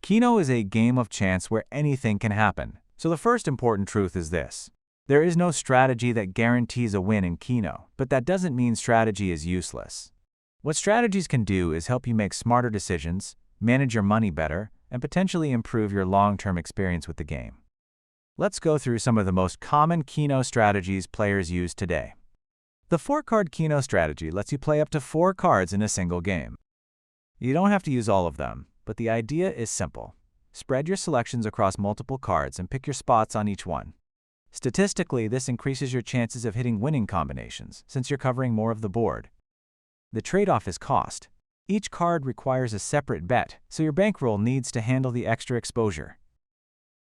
Keno is a game of chance where anything can happen. So the first important truth is this. There is no strategy that guarantees a win in Keno, but that doesn't mean strategy is useless. What strategies can do is help you make smarter decisions, manage your money better, and potentially improve your long-term experience with the game. Let's go through some of the most common Keno strategies players use today. The 4-card Keno strategy lets you play up to 4 cards in a single game. You don't have to use all of them, but the idea is simple. Spread your selections across multiple cards and pick your spots on each one. Statistically, this increases your chances of hitting winning combinations, since you're covering more of the board. The trade-off is cost. Each card requires a separate bet, so your bankroll needs to handle the extra exposure.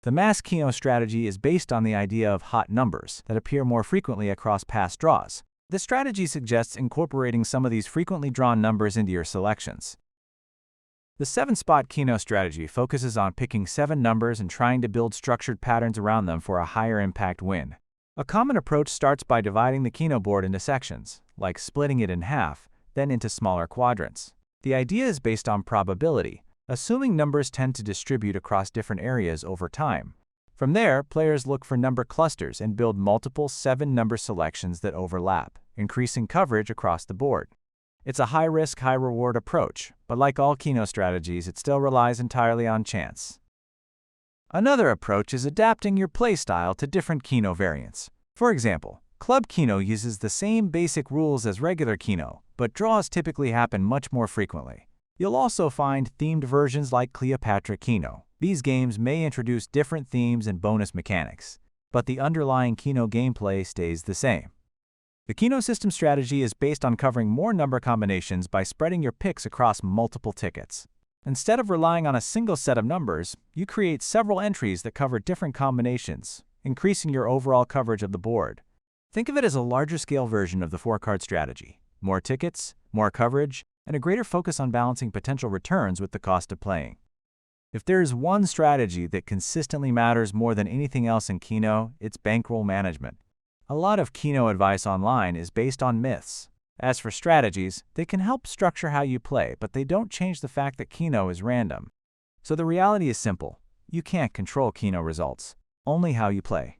The mass Keno strategy is based on the idea of hot numbers that appear more frequently across past draws. The strategy suggests incorporating some of these frequently drawn numbers into your selections. The 7-spot Keno strategy focuses on picking 7 numbers and trying to build structured patterns around them for a higher impact win. A common approach starts by dividing the Keno board into sections, like splitting it in half, then into smaller quadrants. The idea is based on probability, assuming numbers tend to distribute across different areas over time. From there, players look for number clusters and build multiple 7-number selections that overlap, increasing coverage across the board. It's a high-risk, high-reward approach, but like all Keno strategies, it still relies entirely on chance. Another approach is adapting your playstyle to different Keno variants. For example, Club Keno uses the same basic rules as regular Keno, but draws typically happen much more frequently. You'll also find themed versions like Cleopatra Keno. These games may introduce different themes and bonus mechanics, but the underlying Keno gameplay stays the same. The Keno system strategy is based on covering more number combinations by spreading your picks across multiple tickets. Instead of relying on a single set of numbers, you create several entries that cover different combinations, increasing your overall coverage of the board. Think of it as a larger-scale version of the 4-card strategy. More tickets, more coverage, and a greater focus on balancing potential returns with the cost of playing. If there is one strategy that consistently matters more than anything else in Keno, it's bankroll management. A lot of Keno advice online is based on myths. As for strategies, they can help structure how you play, but they don't change the fact that Keno is random. So the reality is simple. You can't control Keno results, only how you play.